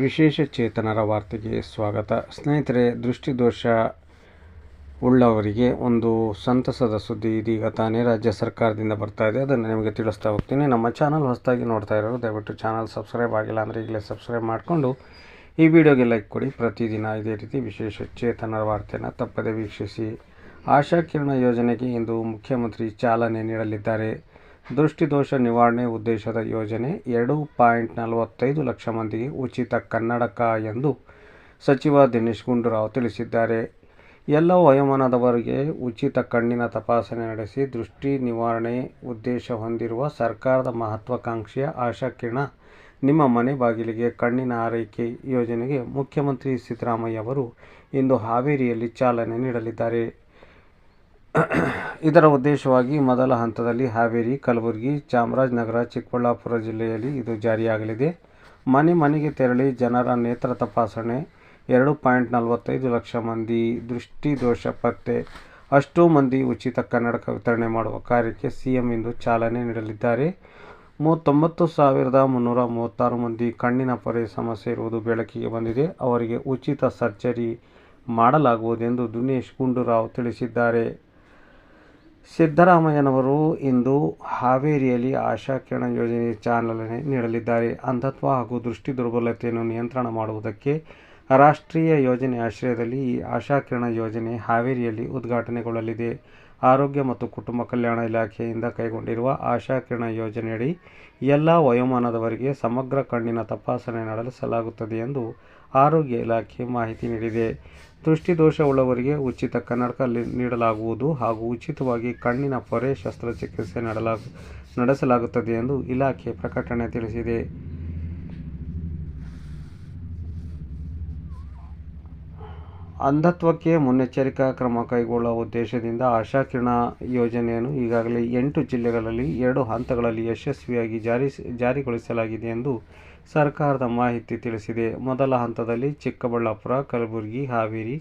ವಿಶೇಷ ಚೇತನರ ವಾರ್ತೆಗೆ ಸ್ವಾಗತ. ಸ್ನೇಹಿತರೆ, ದೃಷ್ಟಿದೋಷ ಉಳ್ಳವರಿಗೆ ಒಂದು ಸಂತಸದ ಸುದ್ದಿ ಇದೀಗ ತಾನೇ ರಾಜ್ಯ ಸರ್ಕಾರದಿಂದ ಬರ್ತಾ ಇದೆ. ಅದನ್ನು ನಿಮಗೆ ತಿಳಿಸ್ತಾ ಹೋಗ್ತೀನಿ. ನಮ್ಮ ಚಾನಲ್ ಹೊಸದಾಗಿ ನೋಡ್ತಾ ಇರೋರು ದಯವಿಟ್ಟು ಚಾನಲ್ ಸಬ್ಸ್ಕ್ರೈಬ್ ಆಗಿಲ್ಲ ಅಂದರೆ ಈಗಲೇ ಸಬ್ಸ್ಕ್ರೈಬ್ ಮಾಡಿಕೊಂಡು ಈ ವಿಡಿಯೋಗೆ ಲೈಕ್ ಕೊಡಿ. ಪ್ರತಿದಿನ ಇದೇ ರೀತಿ ವಿಶೇಷ ಚೇತನರ ವಾರ್ತೆಯನ್ನು ತಪ್ಪದೆ ವೀಕ್ಷಿಸಿ. ಆಶಾ ಕಿರಣ ಯೋಜನೆಗೆ ಇಂದು ಮುಖ್ಯಮಂತ್ರಿ ಚಾಲನೆ ನೀಡಲಿದ್ದಾರೆ. ದೃಷ್ಟಿದೋಷ ನಿವಾರಣೆ ಉದ್ದೇಶದ ಯೋಜನೆ 2.45 ಲಕ್ಷ ಮಂದಿಗೆ ಉಚಿತ ಕನ್ನಡಕ ಎಂದು ಸಚಿವ ದಿನೇಶ್ ಗುಂಡೂರಾವ್ ತಿಳಿಸಿದ್ದಾರೆ. ಎಲ್ಲ ವಯೋಮಾನದವರಿಗೆ ಉಚಿತ ಕಣ್ಣಿನ ತಪಾಸಣೆ ನಡೆಸಿ ದೃಷ್ಟಿ ನಿವಾರಣೆ ಉದ್ದೇಶ ಹೊಂದಿರುವ ಸರ್ಕಾರದ ಮಹತ್ವಾಕಾಂಕ್ಷೆಯ ಆಶಾ ಕಿರಣ ನಿಮ್ಮ ಮನೆ ಬಾಗಿಲಿಗೆ ಕಣ್ಣಿನ ಆರೈಕೆ ಯೋಜನೆಗೆ ಮುಖ್ಯಮಂತ್ರಿ ಸಿದ್ದರಾಮಯ್ಯ ಅವರು ಇಂದು ಹಾವೇರಿಯಲ್ಲಿ ಚಾಲನೆ ನೀಡಲಿದ್ದಾರೆ. ಇದರ ಉದ್ದೇಶವಾಗಿ ಮೊದಲ ಹಂತದಲ್ಲಿ ಹಾವೇರಿ, ಕಲಬುರಗಿ, ಚಾಮರಾಜನಗರ, ಚಿಕ್ಕಬಳ್ಳಾಪುರ ಜಿಲ್ಲೆಯಲ್ಲಿ ಇದು ಜಾರಿಯಾಗಲಿದೆ. ಮನೆ ಮನೆಗೆ ತೆರಳಿ ಜನರ ನೇತ್ರ ತಪಾಸಣೆ. 2.45 ಲಕ್ಷ ಮಂದಿ ದೃಷ್ಟಿದೋಷ ಪತ್ತೆ, ಅಷ್ಟೂ ಮಂದಿ ಉಚಿತ ಕನ್ನಡಕ ವಿತರಣೆ ಮಾಡುವ ಕಾರ್ಯಕ್ಕೆ ಸಿಎಂ ಇಂದು ಚಾಲನೆ ನೀಡಲಿದ್ದಾರೆ. 39,336 ಮಂದಿ ಕಣ್ಣಿನ ಪೊರೆ ಸಮಸ್ಯೆ ಇರುವುದು ಬೆಳಕಿಗೆ ಬಂದಿದೆ. ಅವರಿಗೆ ಉಚಿತ ಸರ್ಜರಿ ಮಾಡಲಾಗುವುದೆಂದು ದಿನೇಶ್ ಗುಂಡೂರಾವ್ ತಿಳಿಸಿದ್ದಾರೆ. ಸಿದ್ದರಾಮಯ್ಯನವರು ಇಂದು ಹಾವೇರಿಯಲ್ಲಿ ಆಶಾ ಕಿರಣ ಯೋಜನೆಗೆ ಚಾಲನೆ ನೀಡಲಿದ್ದಾರೆ. ಅಂಧತ್ವ ಹಾಗೂ ದೃಷ್ಟಿ ದುರ್ಬಲತೆಯನ್ನು ನಿಯಂತ್ರಣ ಮಾಡುವುದಕ್ಕೆ ರಾಷ್ಟ್ರೀಯ ಯೋಜನೆ ಆಶ್ರಯದಲ್ಲಿ ಈ ಆಶಾ ಕಿರಣ ಯೋಜನೆ ಹಾವೇರಿಯಲ್ಲಿ ಉದ್ಘಾಟನೆಗೊಳ್ಳಲಿದೆ. ಆರೋಗ್ಯ ಮತ್ತು ಕುಟುಂಬ ಕಲ್ಯಾಣ ಇಲಾಖೆಯಿಂದ ಕೈಗೊಂಡಿರುವ ಆಶಾ ಕಿರಣ ಯೋಜನೆಯಡಿ ಎಲ್ಲ ವಯೋಮಾನದವರಿಗೆ ಸಮಗ್ರ ಕಣ್ಣಿನ ತಪಾಸಣೆ ನಡೆಸಲಾಗುತ್ತದೆ ಎಂದು ಆರೋಗ್ಯ ಇಲಾಖೆ ಮಾಹಿತಿ ನೀಡಿದೆ. ದೃಷ್ಟಿದೋಷ ಉಳ್ಳವರಿಗೆ ಉಚಿತ ಕನ್ನಡಕ ನೀಡಲಾಗುವುದು ಹಾಗೂ ಉಚಿತವಾಗಿ ಕಣ್ಣಿನ ಪೊರೆ ಶಸ್ತ್ರಚಿಕಿತ್ಸೆ ನಡೆಸಲಾಗುತ್ತದೆ ಎಂದು ಇಲಾಖೆ ಪ್ರಕಟಣೆ ತಿಳಿಸಿದೆ. ಅಂಧತ್ವಕ್ಕೆ ಮುನ್ನೆಚ್ಚರಿಕಾ ಕ್ರಮ ಕೈಗೊಳ್ಳುವ ಉದ್ದೇಶದಿಂದ ಆಶಾ ಕಿರಣ ಯೋಜನೆಯನ್ನು ಈಗಾಗಲೇ 8 ಜಿಲ್ಲೆಗಳಲ್ಲಿ 2 ಹಂತಗಳಲ್ಲಿ ಯಶಸ್ವಿಯಾಗಿ ಜಾರಿಗೊಳಿಸಲಾಗಿದೆ ಎಂದು ಸರ್ಕಾರದ ಮಾಹಿತಿ ತಿಳಿಸಿದೆ. ಮೊದಲ ಹಂತದಲ್ಲಿ ಚಿಕ್ಕಬಳ್ಳಾಪುರ, ಕಲಬುರಗಿ, ಹಾವೇರಿ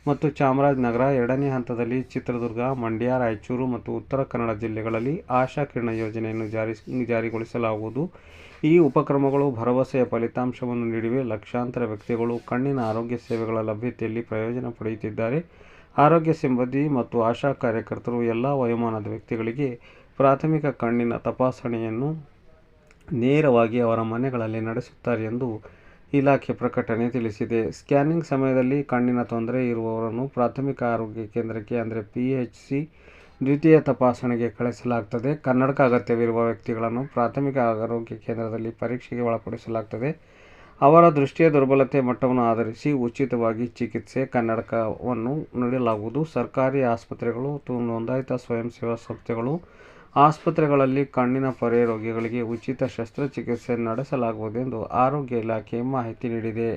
ಮತ್ತು ಚಾಮರಾಜನಗರ, ಎರಡನೇ ಹಂತದಲ್ಲಿ ಚಿತ್ರದುರ್ಗ, ಮಂಡ್ಯ, ರಾಯಚೂರು ಮತ್ತು ಉತ್ತರ ಕನ್ನಡ ಜಿಲ್ಲೆಗಳಲ್ಲಿ ಆಶಾ ಕಿರಣ ಯೋಜನೆಯನ್ನು ಜಾರಿಗೊಳಿಸಲಾಗುವುದು. ಈ ಉಪಕ್ರಮಗಳು ಭರವಸೆಯ ಫಲಿತಾಂಶವನ್ನು ನೀಡಿವೆ. ಲಕ್ಷಾಂತರ ವ್ಯಕ್ತಿಗಳು ಕಣ್ಣಿನ ಆರೋಗ್ಯ ಸೇವೆಗಳ ಲಭ್ಯತೆಯಲ್ಲಿ ಪ್ರಯೋಜನ ಪಡೆಯುತ್ತಿದ್ದಾರೆ. ಆರೋಗ್ಯ ಸಿಬ್ಬಂದಿ ಮತ್ತು ಆಶಾ ಕಾರ್ಯಕರ್ತರು ಎಲ್ಲ ವಯೋಮಾನದ ವ್ಯಕ್ತಿಗಳಿಗೆ ಪ್ರಾಥಮಿಕ ಕಣ್ಣಿನ ತಪಾಸಣೆಯನ್ನು ನೇರವಾಗಿ ಅವರ ಮನೆಗಳಲ್ಲಿ ನಡೆಸುತ್ತಾರೆ ಎಂದು ಇಲಾಖೆ ಪ್ರಕಟಣೆ ತಿಳಿಸಿದೆ. ಸ್ಕ್ಯಾನಿಂಗ್ ಸಮಯದಲ್ಲಿ ಕಣ್ಣಿನ ತೊಂದರೆ ಇರುವವರನ್ನು ಪ್ರಾಥಮಿಕ ಆರೋಗ್ಯ ಕೇಂದ್ರಕ್ಕೆ ಅಂದರೆ PHC ದ್ವಿತೀಯ ತಪಾಸಣೆಗೆ ಕಳಿಸಲಾಗುತ್ತದೆ. ಕನ್ನಡಕ ಅಗತ್ಯವಿರುವ ವ್ಯಕ್ತಿಗಳನ್ನು ಪ್ರಾಥಮಿಕ ಆರೋಗ್ಯ ಕೇಂದ್ರದಲ್ಲಿ ಪರೀಕ್ಷೆಗೆ ಒಳಪಡಿಸಲಾಗುತ್ತದೆ. ಅವರ ದೃಷ್ಟಿಯ ದುರ್ಬಲತೆ ಮಟ್ಟವನ್ನು ಆಧರಿಸಿ ಉಚಿತವಾಗಿ ಚಿಕಿತ್ಸೆ ಕನ್ನಡಕವನ್ನು ನೀಡಲಾಗುವುದು. ಸರ್ಕಾರಿ ಆಸ್ಪತ್ರೆಗಳು ಮತ್ತು ನೋಂದಾಯಿತ ಸ್ವಯಂ ಸೇವಾ ಸಂಸ್ಥೆಗಳು ಆಸ್ಪತ್ರೆಗಳಲ್ಲಿ ಕಣ್ಣಿನ ಪೊರೆ ರೋಗಿಗಳಿಗೆ ಉಚಿತ ಶಸ್ತ್ರಚಿಕಿತ್ಸೆ ನಡೆಸಲಾಗುವುದೆಂದು ಆರೋಗ್ಯ ಇಲಾಖೆ ಮಾಹಿತಿ ನೀಡಿದೆ.